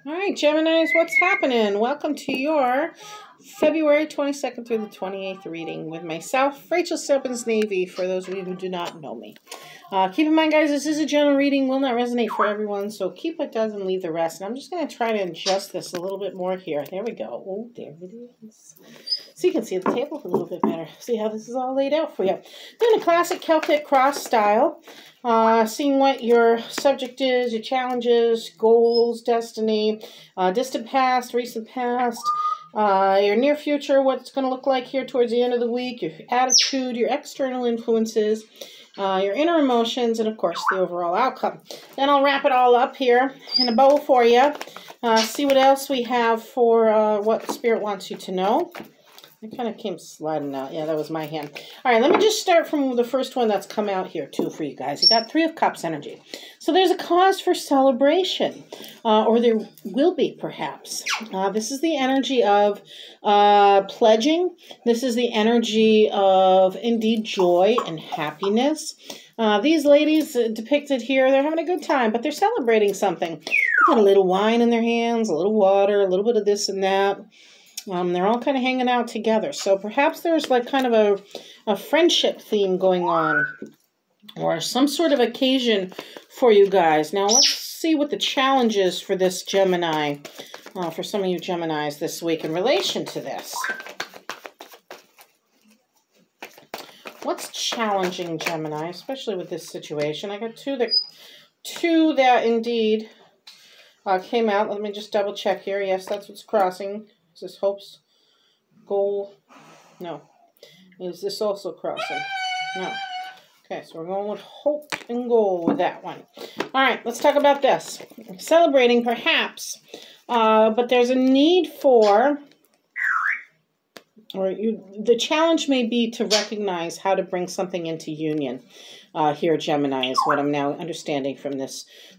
All right, Geminis, what's happening? Welcome to your February 22nd through the 28th reading with myself, Rachel Stebbins Navy, for those of you who do not know me. Keep in mind, guys, this is a general reading, will not resonate for everyone, so keep what does and leave the rest. And I'm just going to try to adjust this a little bit more here. There we go. Oh, there it is. So you can see the table a little bit better. See how this is all laid out for you. Doing a classic Celtic cross style. Seeing what your subject is, your challenges, goals, destiny, distant past, recent past, your near future, what it's going to look like here towards the end of the week, your attitude, your external influences, your inner emotions, and of course the overall outcome. Then I'll wrap it all up here in a bow for you. See what else we have for what Spirit wants you to know. It kind of came sliding out. Yeah, that was my hand. All right, let me just start from the first one that's come out here, too, for you guys. You got Three of Cups energy. So there's a cause for celebration, or there will be, perhaps. This is the energy of pledging. This is the energy of, indeed, joy and happiness. These ladies depicted here, they're having a good time, but they're celebrating something. They got a little wine in their hands, a little water, a little bit of this and that. They're all kind of hanging out together. So perhaps there's like kind of a friendship theme going on or some sort of occasion for you guys. Now let's see what the challenge is for this Gemini, for some of you Geminis this week in relation to this. What's challenging Gemini, especially with this situation? I got two that indeed came out. Let me just double check here. Yes, that's what's crossing. Is this hopes, goal? No. Is this also crossing? No. Okay, so we're going with hope and goal with that one. All right, let's talk about this. Celebrating, perhaps, but there's a need for, the challenge may be to recognize how to bring something into union. Here, Gemini, is what I'm now understanding from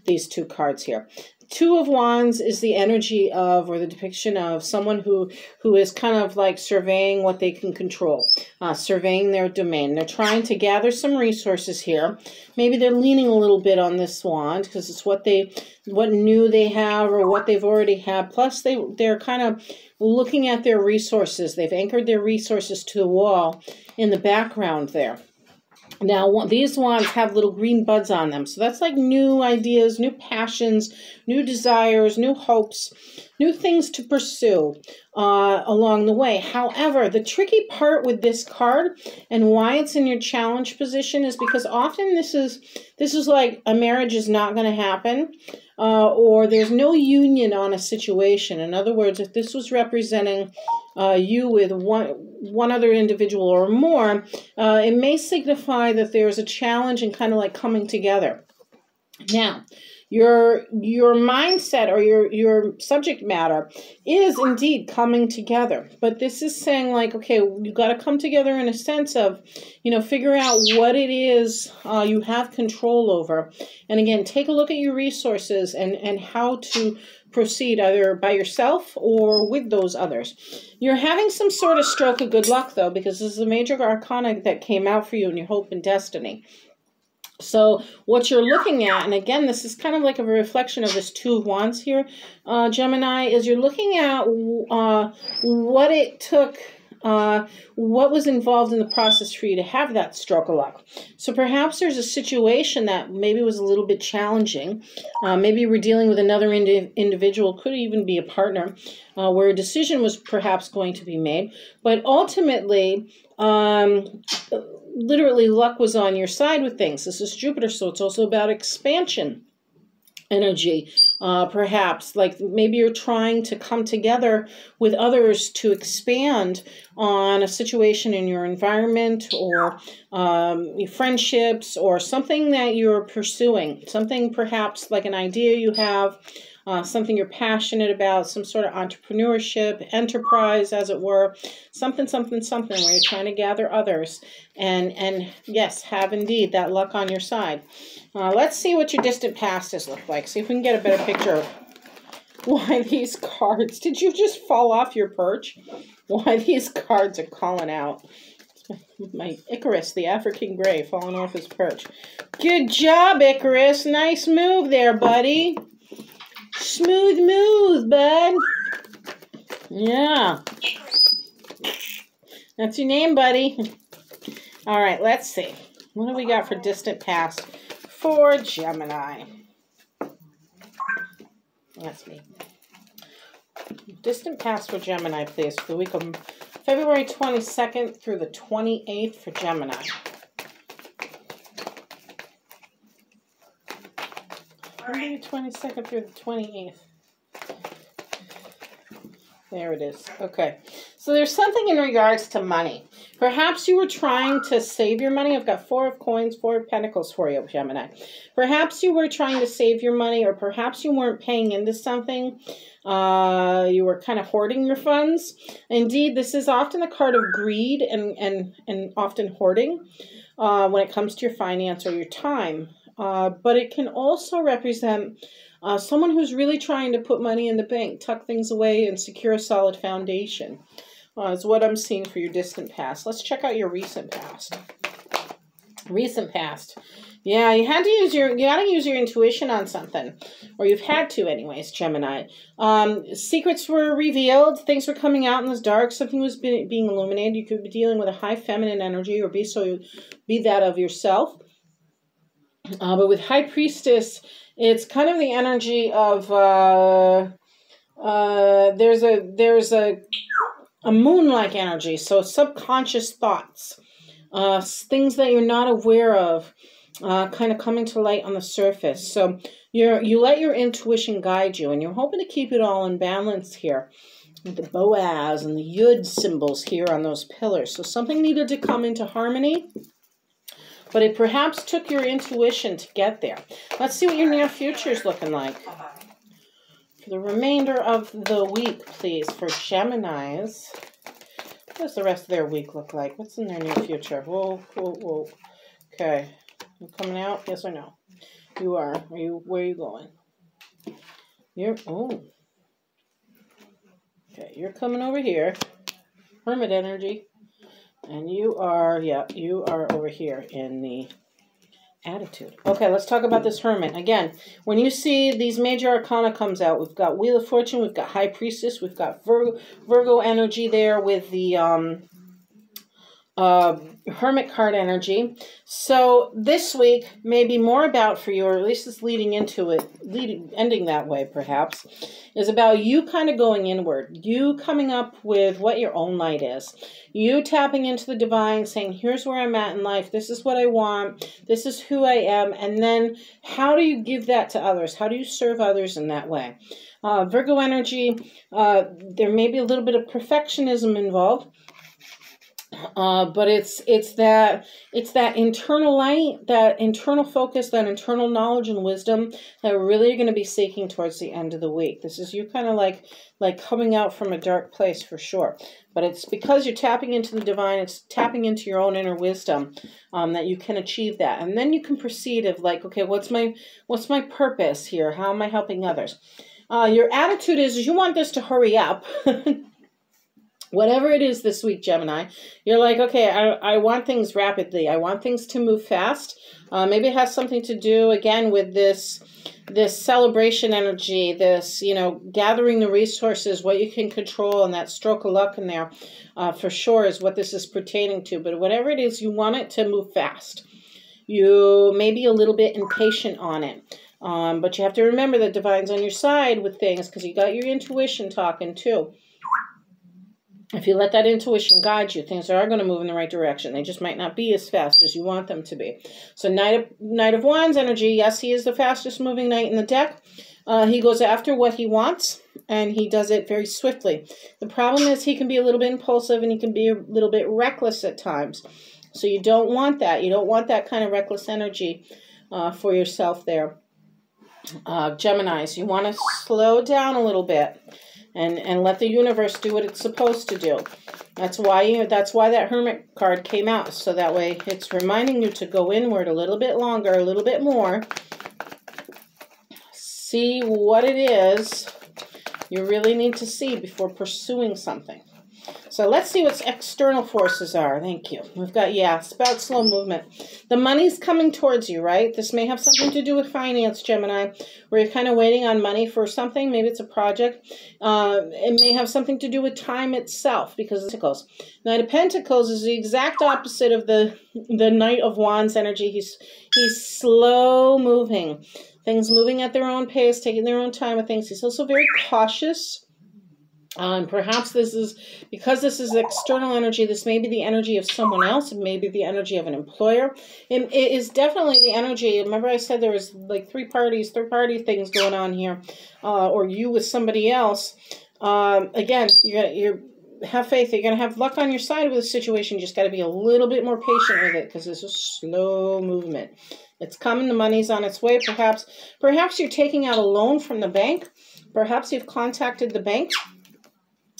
these two cards here. Two of Wands is the energy of, or the depiction of, someone who is kind of like surveying what they can control, surveying their domain. They're trying to gather some resources here. Maybe they're leaning a little bit on this wand because it's what new they have or what they've already had. Plus, they're kind of looking at their resources. They've anchored their resources to the wall in the background there. Now, these wands have little green buds on them. So that's like new ideas, new passions, new desires, new hopes, new things to pursue along the way. However, the tricky part with this card and why it's in your challenge position is because often this is like a marriage is not going to happen. Or there's no union on a situation. In other words, if this was representing you with one other individual or more, it may signify that there's a challenge and kind of like coming together. Now, your mindset or your subject matter is indeed coming together. But this is saying like, okay, you got to come together in a sense of, figure out what it is you have control over. And again, take a look at your resources and how to proceed either by yourself or with those others. You're having some sort of stroke of good luck, though, because this is a major arcana that came out for you in your hope and destiny. So what you're looking at, and again, this is kind of like a reflection of this Two of Wands here, Gemini, is you're looking at what it took, what was involved in the process for you to have that stroke of luck. So perhaps there's a situation that maybe was a little bit challenging. Maybe you were dealing with another individual, could even be a partner, where a decision was perhaps going to be made. But ultimately, literally luck was on your side with things. This is Jupiter, so it's also about expansion energy. Perhaps like maybe you're trying to come together with others to expand on a situation in your environment or your friendships or something that you're pursuing. Something perhaps like an idea you have, something you're passionate about, some sort of entrepreneurship, enterprise, as it were, something where you're trying to gather others and yes, have indeed that luck on your side. Let's see what your distant past has looked like. See if we can get a better picture of why these cards. Did you just fall off your perch? Why these cards are calling out. My Icarus, the African gray, falling off his perch. Good job, Icarus. Nice move there, buddy. Smooth move. bud. Yeah. That's your name, buddy. All right, let's see. What do we got for distant past for Gemini? That's me. Distant past for Gemini, please, for the week of February 22nd through the 28th for Gemini. February 22nd through the 28th. There it is. Okay. So there's something in regards to money. Perhaps you were trying to save your money. I've got 4 of coins, 4 of pentacles for you, Gemini. Perhaps you were trying to save your money, or perhaps you weren't paying into something. You were kind of hoarding your funds. Indeed, this is often a card of greed and often hoarding when it comes to your finance or your time. But it can also represent someone who's really trying to put money in the bank, tuck things away, and secure a solid foundation. Is what I'm seeing for your distant past. Let's check out your recent past. Recent past. Yeah, you gotta use your intuition on something. Or you've had to anyways, Gemini. Secrets were revealed, things were coming out in this dark, something was being illuminated. You could be dealing with a high feminine energy, or be that of yourself. But with High Priestess, it's kind of the energy of there's a moon-like energy, so subconscious thoughts, things that you're not aware of, kind of coming to light on the surface. So you let your intuition guide you, and you're hoping to keep it all in balance here with the Boaz and the Yud symbols here on those pillars. So something needed to come into harmony, but it perhaps took your intuition to get there. Let's see what your near future is looking like. For the remainder of the week, please, for Geminis. What does the rest of their week look like? What's in their near future? Whoa, whoa, whoa. Okay. You coming out? Yes or no? You are. Where are you going? Oh. Okay, you're coming over here. Hermit energy. And you are over here in the attitude. Okay, let's talk about this Hermit. Again, when you see these major arcana comes out, we've got Wheel of Fortune, we've got High Priestess, we've got Virgo energy there with the Hermit card energy. So this week may be more about for you, or at least it's leading into it, ending that way perhaps, is about you kind of going inward, you coming up with what your own light is, you tapping into the divine, saying, here's where I'm at in life, this is what I want, this is who I am, and then how do you give that to others? How do you serve others in that way? Virgo energy, there may be a little bit of perfectionism involved. But it's that internal light, that internal focus, that internal knowledge and wisdom that we're really going to be seeking towards the end of the week. This is you kind of like coming out from a dark place for sure. But it's because you're tapping into the divine, it's tapping into your own inner wisdom, that you can achieve that. And then you can proceed of like, okay, what's my purpose here? How am I helping others? Your attitude is you want this to hurry up. Whatever it is this week, Gemini, you're like, okay, I want things rapidly. I want things to move fast. Maybe it has something to do, again, with this celebration energy, this, gathering the resources, what you can control, and that stroke of luck in there, for sure is what this is pertaining to. But whatever it is, you want it to move fast. You may be a little bit impatient on it. But you have to remember that divine's on your side with things, because you got your intuition talking too. If you let that intuition guide you, things are going to move in the right direction. They just might not be as fast as you want them to be. So Knight of Wands energy, yes, he is the fastest moving knight in the deck. He goes after what he wants, and he does it very swiftly. The problem is he can be a little bit impulsive, and he can be a little bit reckless at times. So you don't want that. You don't want that kind of reckless energy for yourself there. Geminis, you want to slow down a little bit. And let the universe do what it's supposed to do. That's why that Hermit card came out. So that way it's reminding you to go inward a little bit longer, a little bit more. See what it is you really need to see before pursuing something. So let's see what external forces are. Thank you. We've got, yeah, it's about slow movement. The money's coming towards you, right? This may have something to do with finance, Gemini, where you're kind of waiting on money for something. Maybe it's a project. It may have something to do with time itself, because it's Pentacles. Knight of Pentacles is the exact opposite of the Knight of Wands energy. He's slow moving. Things moving at their own pace, taking their own time with things. He's also very cautious. Perhaps this is, because this is external energy, this may be the energy of someone else. It may be the energy of an employer. It is definitely the energy. Remember I said there was like third party things going on here, or you with somebody else. Again, you're have faith. You're going to have luck on your side with the situation. You just got to be a little bit more patient with it, because this is slow movement. It's coming. The money's on its way. Perhaps you're taking out a loan from the bank. Perhaps you've contacted the bank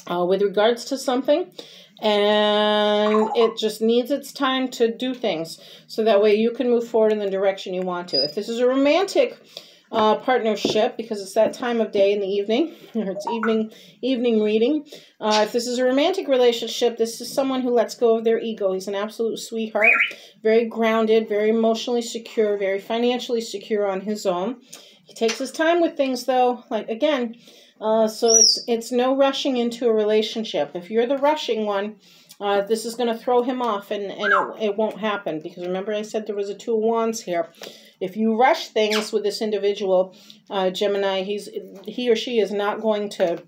with regards to something, and it just needs its time to do things, so that way you can move forward in the direction you want to. If this is a romantic partnership, because it's that time of day in the evening, or it's evening reading. If this is a romantic relationship, this is someone who lets go of their ego. He's an absolute sweetheart, very grounded, very emotionally secure, very financially secure on his own. He takes his time with things, though, like, again, so it's no rushing into a relationship. If you're the rushing one, this is going to throw him off, and it won't happen, because remember I said there was a Two of Wands here. If you rush things with this individual, Gemini, he or she is not going to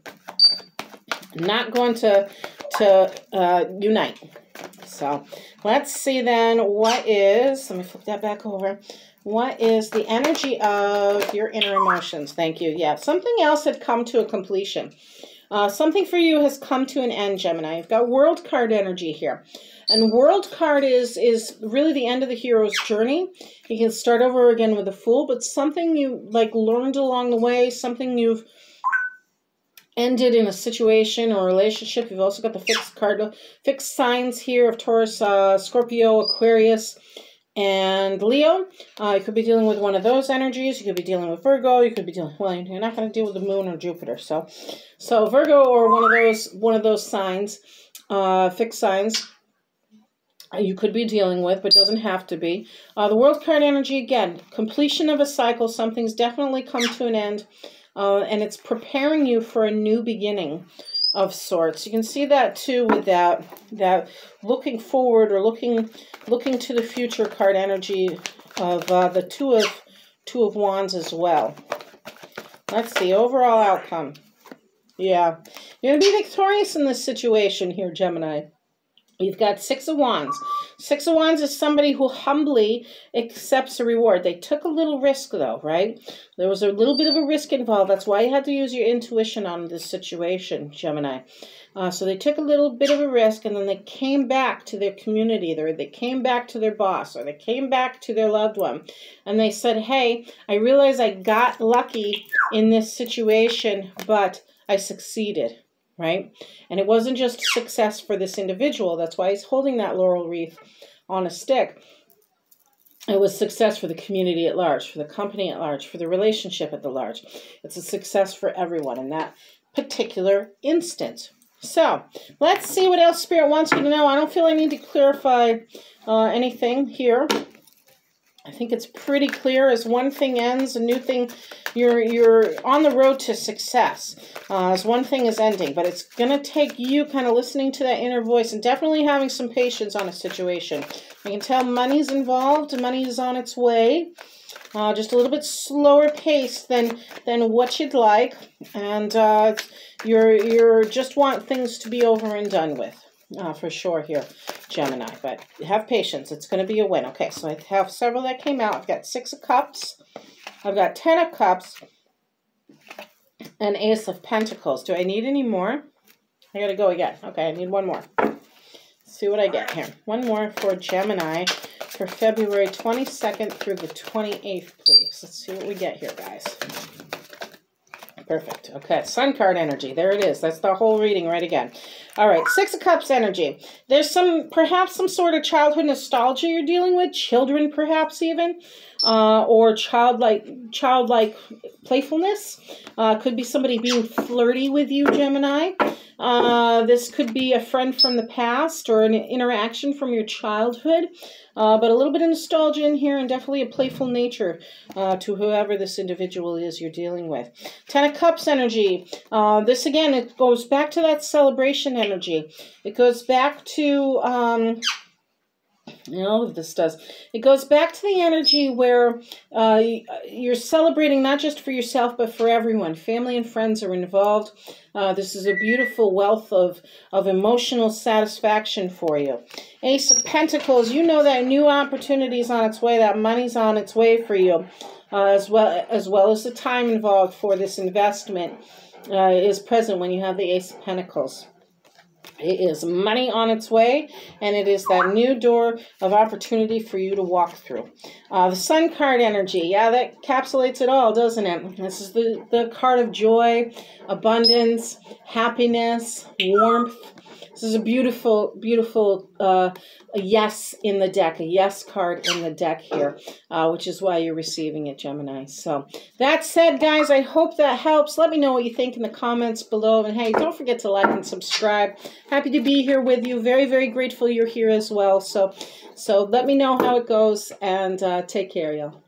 unite. So let's see then let me flip that back over. What is the energy of your inner emotions? Thank you. Yeah, something else had come to a completion. Something for you has come to an end, Gemini. You've got World card energy here. And World card is really the end of the hero's journey. You can start over again with the Fool, but something you learned along the way, something you've ended in a situation or relationship. You've also got the fixed card, fixed signs here of Taurus, Scorpio, Aquarius, and Leo. You could be dealing with one of those energies. You could be dealing with Virgo. You could be dealing, well, you're not going to deal with the Moon or Jupiter. So Virgo or one of those signs, fixed signs, you could be dealing with, but doesn't have to be. The World card energy, again, completion of a cycle. Something's definitely come to an end, and it's preparing you for a new beginning of sorts. You can see that too with that looking forward or looking to the future card energy of the Two of Wands as well. Let's see, overall outcome. Yeah, you're going to be victorious in this situation here, Gemini. You've got Six of Wands. Six of Wands is somebody who humbly accepts a reward. They took a little risk, though, right? There was a little bit of a risk involved. That's why you had to use your intuition on this situation, Gemini. So they took a little bit of a risk, and then they came back to their community. They came back to their boss, or they came back to their loved one. And they said, hey, I realize I got lucky in this situation, but I succeeded. Right? And it wasn't just success for this individual. That's why he's holding that laurel wreath on a stick. It was success for the community at large, for the company at large, for the relationship at the large. It's a success for everyone in that particular instance. So let's see what else Spirit wants you to know. I don't feel I need to clarify anything here. I think it's pretty clear. As one thing ends, a new thing, you're on the road to success. As one thing is ending, but it's going to take you kind of listening to that inner voice and definitely having some patience on a situation. I can tell money's involved, money is on its way. Just a little bit slower pace than what you'd like, and you're just want things to be over and done with. For sure here, Gemini, but have patience. It's going to be a win. Okay, so I have several that came out. I've got Six of Cups. I've got 10 of Cups and Ace of Pentacles. Do I need any more? I got to go again. Okay, I need one more. Let's see what I get here. One more for Gemini for February 22nd through the 28th, please. Let's see what we get here, guys. Perfect. Okay, Sun card energy. There it is. That's the whole reading right again. All right, Six of Cups energy. There's perhaps some sort of childhood nostalgia you're dealing with, children perhaps even. or childlike playfulness. Could be somebody being flirty with you, Gemini. This could be a friend from the past or an interaction from your childhood. But a little bit of nostalgia in here and definitely a playful nature to whoever this individual is you're dealing with. Ten of Cups energy. This, again, it goes back to that celebration energy. It goes back to... all of this does. It goes back to the energy where you're celebrating not just for yourself, but for everyone. Family and friends are involved. This is a beautiful wealth of emotional satisfaction for you. Ace of Pentacles, you know that new opportunity is on its way, that money's on its way for you, as well as the time involved for this investment is present when you have the Ace of Pentacles. It is money on its way, and it is that new door of opportunity for you to walk through. The Sun card energy, yeah, that encapsulates it all, doesn't it? This is the card of joy, abundance, happiness, warmth. This is a beautiful, beautiful yes in the deck, a yes card in the deck here, which is why you're receiving it, Gemini. So that said, guys, I hope that helps. Let me know what you think in the comments below. And hey, don't forget to like and subscribe. Happy to be here with you. Very, very grateful you're here as well. So let me know how it goes, and take care, y'all.